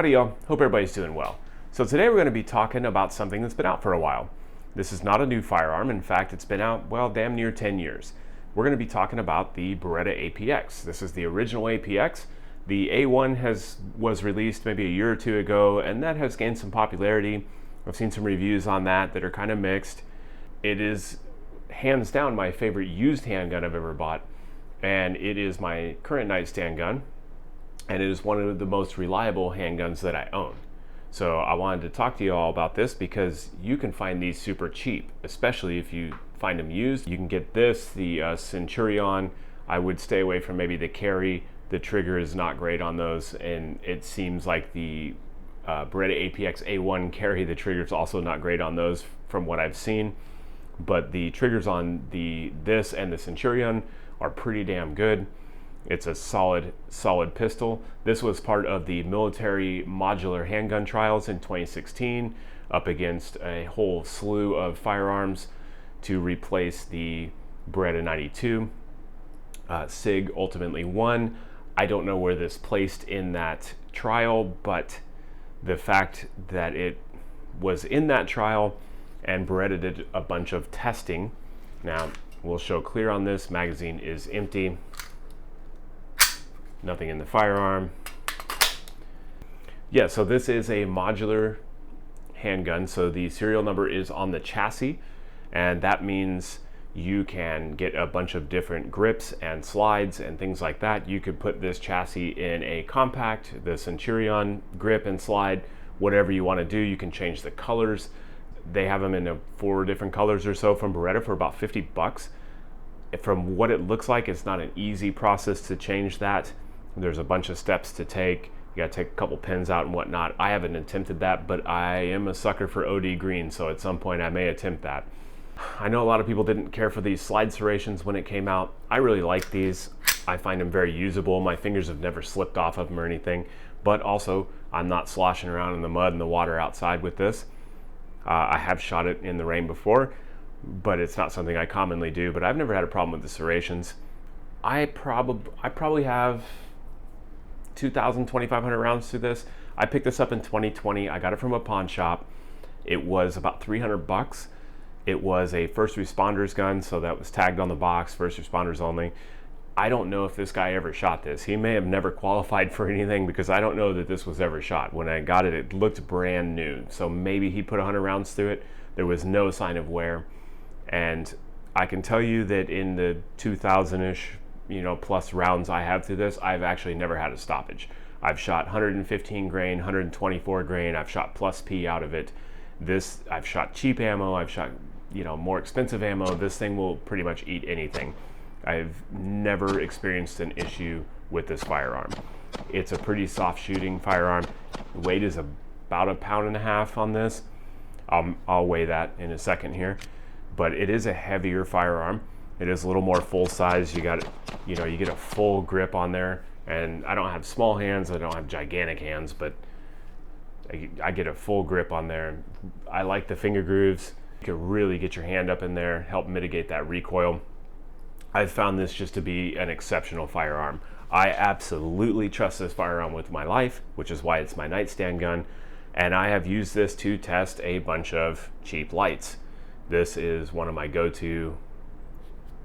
Howdy y'all, hope everybody's doing well. So today we're going to be talking about something that's been out for a while. This is not a new firearm. In fact, it's been out, well, damn near 10 years. We're going to be talking about the Beretta APX. This is the original APX. The A1 was released maybe a year or two ago, and that has gained some popularity. I've seen some reviews on that are kind of mixed. It is hands down my favorite used handgun I've ever bought, and it is my current nightstand gun. And it is one of the most reliable handguns that I own. So I wanted to talk to you all about this because you can find these super cheap, especially if you find them used. You can get this, the Centurion. I would stay away from maybe the carry. The trigger is not great on those, and it seems like the Beretta APX A1 carry, the trigger is also not great on those from what I've seen. But the triggers on this and the Centurion are pretty damn good. It's a solid pistol. This was part of the military modular handgun trials in 2016, up against a whole slew of firearms to replace the Beretta 92. SIG ultimately won. I don't know where this placed in that trial, but the fact that it was in that trial and Beretta did a bunch of testing. Now, we'll show clear on this. Magazine is empty. Nothing in the firearm. Yeah, so this is a modular handgun. So the serial number is on the chassis, and that means you can get a bunch of different grips and slides and things like that. You could put this chassis in a compact, the Centurion grip and slide, whatever you want to do. You can change the colors. They have them in 4 different colors or so from Beretta for about 50 bucks. From what it looks like, it's not an easy process to change that. There's a bunch of steps to take. You gotta take a couple pins out and whatnot. I haven't attempted that, but I am a sucker for OD green, so at some point I may attempt that. I know a lot of people didn't care for these slide serrations when it came out. I really like these. I find them very usable. My fingers have never slipped off of them or anything, but also I'm not sloshing around in the mud and the water outside with this. I have shot it in the rain before, but it's not something I commonly do, but I've never had a problem with the serrations. I probably have 2,000, 2,500 rounds to this. I picked this up in 2020. I got it from a pawn shop. It was about 300 bucks. It was a first responders gun, so that was tagged on the box, first responders only. I don't know if this guy ever shot this. He may have never qualified for anything because I don't know that this was ever shot. When I got it, it looked brand new. So maybe he put 100 rounds through it. There was no sign of wear. And I can tell you that in the 2,000-ish plus rounds I have through this, I've actually never had a stoppage. I've shot 115 grain, 124 grain. I've shot plus P out of it. I've shot cheap ammo. I've shot, more expensive ammo. This thing will pretty much eat anything. I've never experienced an issue with this firearm. It's a pretty soft shooting firearm. The weight is about 1.5 pounds on this. I'll weigh that in a second here, but it is a heavier firearm. It is a little more full size. You get a full grip on there, and I don't have small hands. I don't have gigantic hands, but I get a full grip on there. I like the finger grooves. You can really get your hand up in there, help mitigate that recoil. I've found this just to be an exceptional firearm. I absolutely trust this firearm with my life, which is why it's my nightstand gun, and I have used this to test a bunch of cheap lights. This is one of my go-to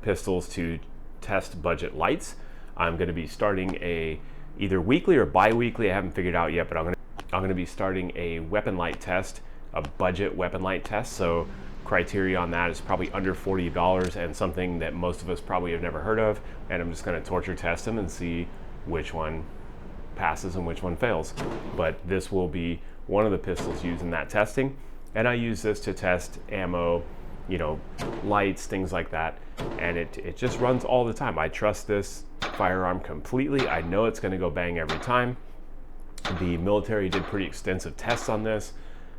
pistols to test budget lights. I'm going to be starting either weekly or bi-weekly. I haven't figured out yet, but I'm going to be starting a weapon light test, a budget weapon light test. So criteria on that is probably under $40 and something that most of us probably have never heard of. And I'm just going to torture test them and see which one passes and which one fails. But this will be one of the pistols used in that testing. And I use this to test ammo, lights, things like that. And it just runs all the time. I trust this firearm completely. I know it's going to go bang every time. The military did pretty extensive tests on this,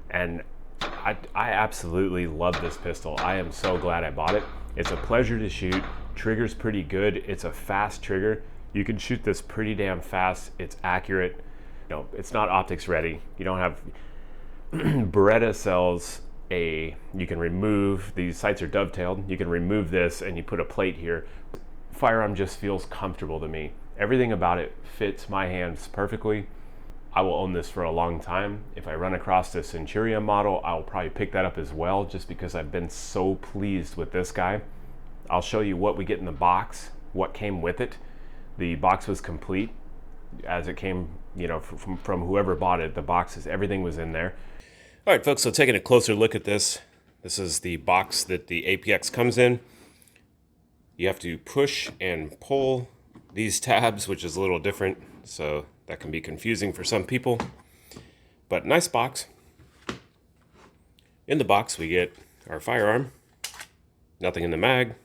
and I absolutely love this pistol. I am so glad I bought it. It's a pleasure to shoot. Trigger's pretty good. It's a fast trigger. You can shoot this pretty damn fast. It's accurate. It's not optics ready. You don't have Beretta sells you can remove, these sights are dovetailed, you can remove this and you put a plate here. Firearm just feels comfortable to me. Everything about it fits my hands perfectly. I will own this for a long time. If I run across the Centurion model, I'll probably pick that up as well, just because I've been so pleased with this guy. I'll show you what we get in the box, what came with it. The box was complete as it came, you know, from whoever bought it. The boxes, everything was in there. All right, folks, so taking a closer look at this, this is the box that the APX comes in. You have to push and pull these tabs, which is a little different, so that can be confusing for some people. But nice box. In the box, we get our firearm. Nothing in the mag.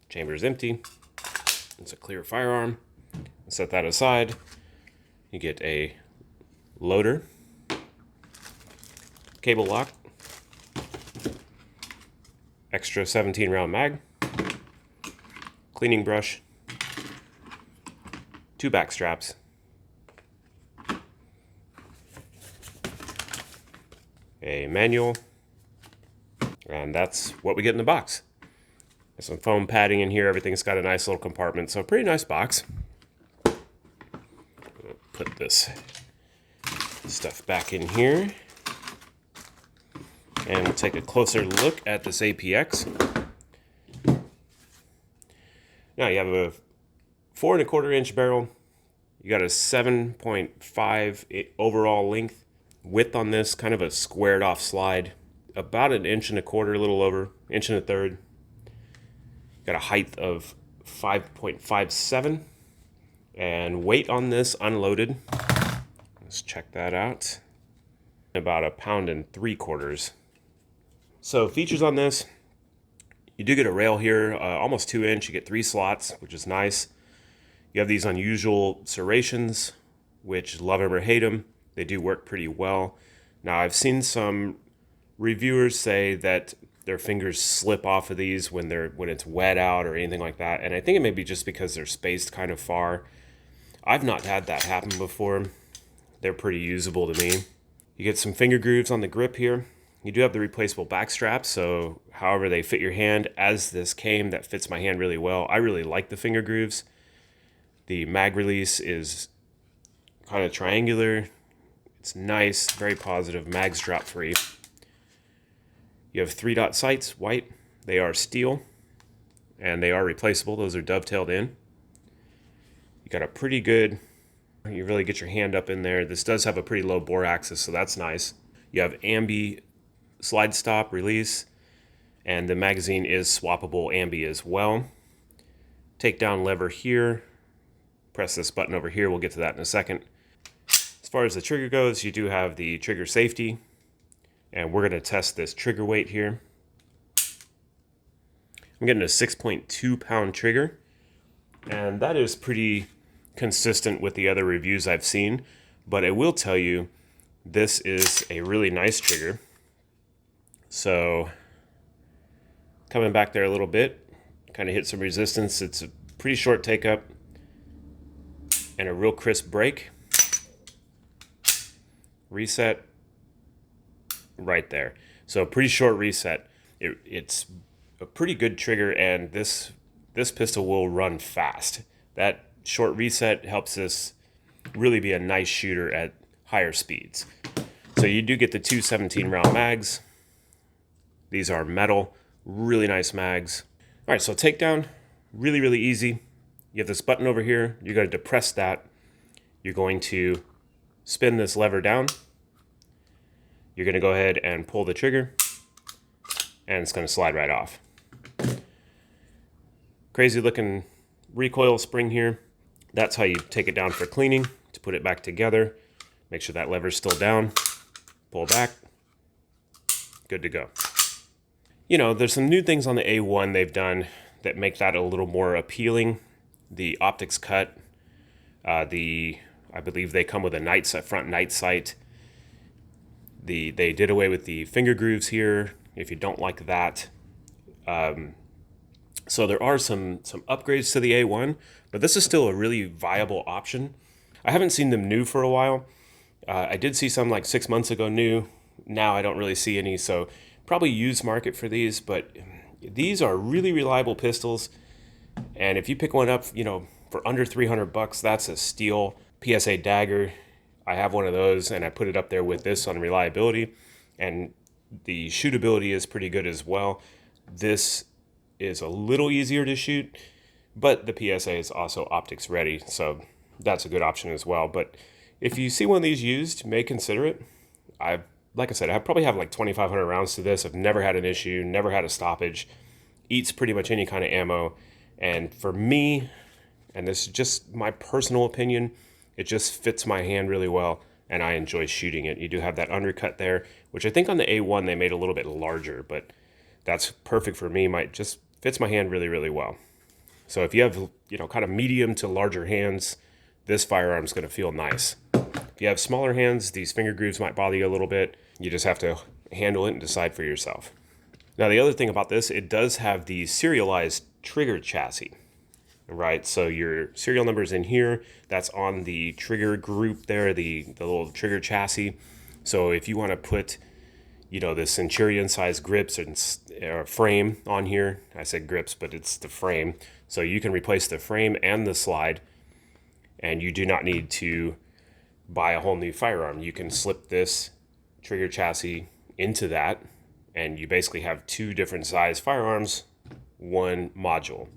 Chamber is empty. It's a clear firearm. Set that aside. You get a loader, cable lock, extra 17 round mag, cleaning brush, 2 back straps, a manual, and that's what we get in the box. There's some foam padding in here. Everything's got a nice little compartment, so pretty nice box. Put this stuff back in here, and we'll take a closer look at this APX. Now you have a 4 1/4 inch barrel. You got a 7.5 overall length. Width on this, kind of a squared off slide, about 1 1/4 inches, a little over 1 1/3 inches. Got a height of 5.57, and weight on this unloaded, let's check that out, about 1.75 pounds. So features on this, you do get a rail here, almost 2 inch. You get 3 slots, which is nice. You have these unusual serrations, which love them or hate them. They do work pretty well. Now I've seen some reviewers say that their fingers slip off of these when it's wet out or anything like that, and I think it may be just because they're spaced kind of far. I've not had that happen before. They're pretty usable to me. You get some finger grooves on the grip here. You do have the replaceable back straps, so however they fit your hand, as this came, that fits my hand really well. I really like the finger grooves. The mag release is kind of triangular. It's nice, very positive. Mag's drop free. You have 3-dot sights, white. They are steel, and they are replaceable. Those are dovetailed in. You got a pretty good, you really get your hand up in there. This does have a pretty low bore axis, so that's nice. You have ambi slide stop release, and the magazine is swappable ambi as well. Take down lever here. Press this button over here. We'll get to that in a second. As far as the trigger goes, you do have the trigger safety, and we're going to test this trigger weight here. I'm getting a 6.2 pound trigger, and that is pretty consistent with the other reviews I've seen, but I will tell you this is a really nice trigger. So coming back there a little bit, kind of hit some resistance. It's a pretty short take up and a real crisp break. Reset right there. So a pretty short reset. It's a pretty good trigger, and this pistol will run fast. That short reset helps us really be a nice shooter at higher speeds. So you do get the 2 17-round mags. These are metal, really nice mags. All right, so takedown, really, really easy. You have this button over here. You're going to depress that. You're going to spin this lever down. You're going to go ahead and pull the trigger, and it's going to slide right off. Crazy looking recoil spring here. That's how you take it down for cleaning, to put it back together. Make sure that lever's still down. Pull back. Good to go. You know, there's some new things on the A1 they've done that make that a little more appealing. The optics cut. I believe they come with a front night sight. They did away with the finger grooves here, if you don't like that. So there are some upgrades to the A1, but this is still a really viable option. I haven't seen them new for a while. I did see some like 6 months ago new. Now I don't really see any, so probably used market for these, but these are really reliable pistols. And if you pick one up, you know, for under $300, that's a steal. PSA dagger, I have one of those and I put it up there with this on reliability, and the shootability is pretty good as well. This is a little easier to shoot, but the PSA is also optics ready, so that's a good option as well. But if you see one of these used, you may consider it. Like I said, I probably have like 2,500 rounds to this. I've never had an issue, never had a stoppage. Eats pretty much any kind of ammo. And for me, and this is just my personal opinion, it just fits my hand really well, and I enjoy shooting it. You do have that undercut there, which I think on the A1 they made a little bit larger, but that's perfect for me. Just fits my hand really, really well. So if you have, kind of medium to larger hands, this firearm is going to feel nice. If you have smaller hands, these finger grooves might bother you a little bit. You just have to handle it and decide for yourself. Now, the other thing about this, it does have the serialized trigger chassis, right? So your serial number is in here. That's on the trigger group there, the little trigger chassis. So if you want to put, the Centurion size grips and frame on here, I said grips, but it's the frame. So you can replace the frame and the slide, and you do not need to buy a whole new firearm. You can slip this trigger chassis into that, and you basically have two different size firearms, one module.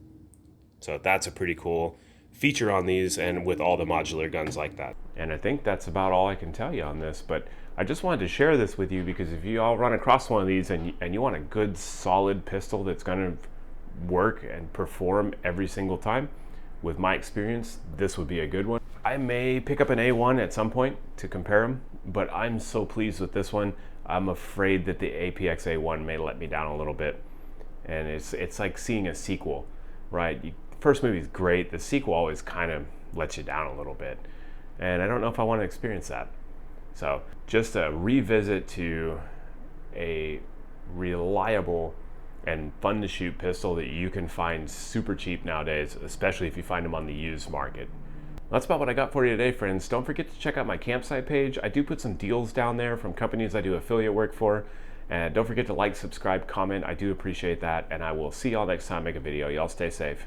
So that's a pretty cool feature on these, and with all the modular guns like that. And I think that's about all I can tell you on this, but I just wanted to share this with you because if you all run across one of these and you want a good solid pistol that's going to work and perform every single time, with my experience, this would be a good one. I may pick up an A1 at some point to compare them, but I'm so pleased with this one. I'm afraid that the APX A1 may let me down a little bit. And it's like seeing a sequel, right? The first movie is great. The sequel always kind of lets you down a little bit. And I don't know if I want to experience that. So just a revisit to a reliable and fun to shoot pistol that you can find super cheap nowadays, especially if you find them on the used market. That's about what I got for you today, friends. Don't forget to check out my campsite page. I do put some deals down there from companies I do affiliate work for. And don't forget to like, subscribe, comment. I do appreciate that. And I will see y'all next time I make a video. Y'all stay safe.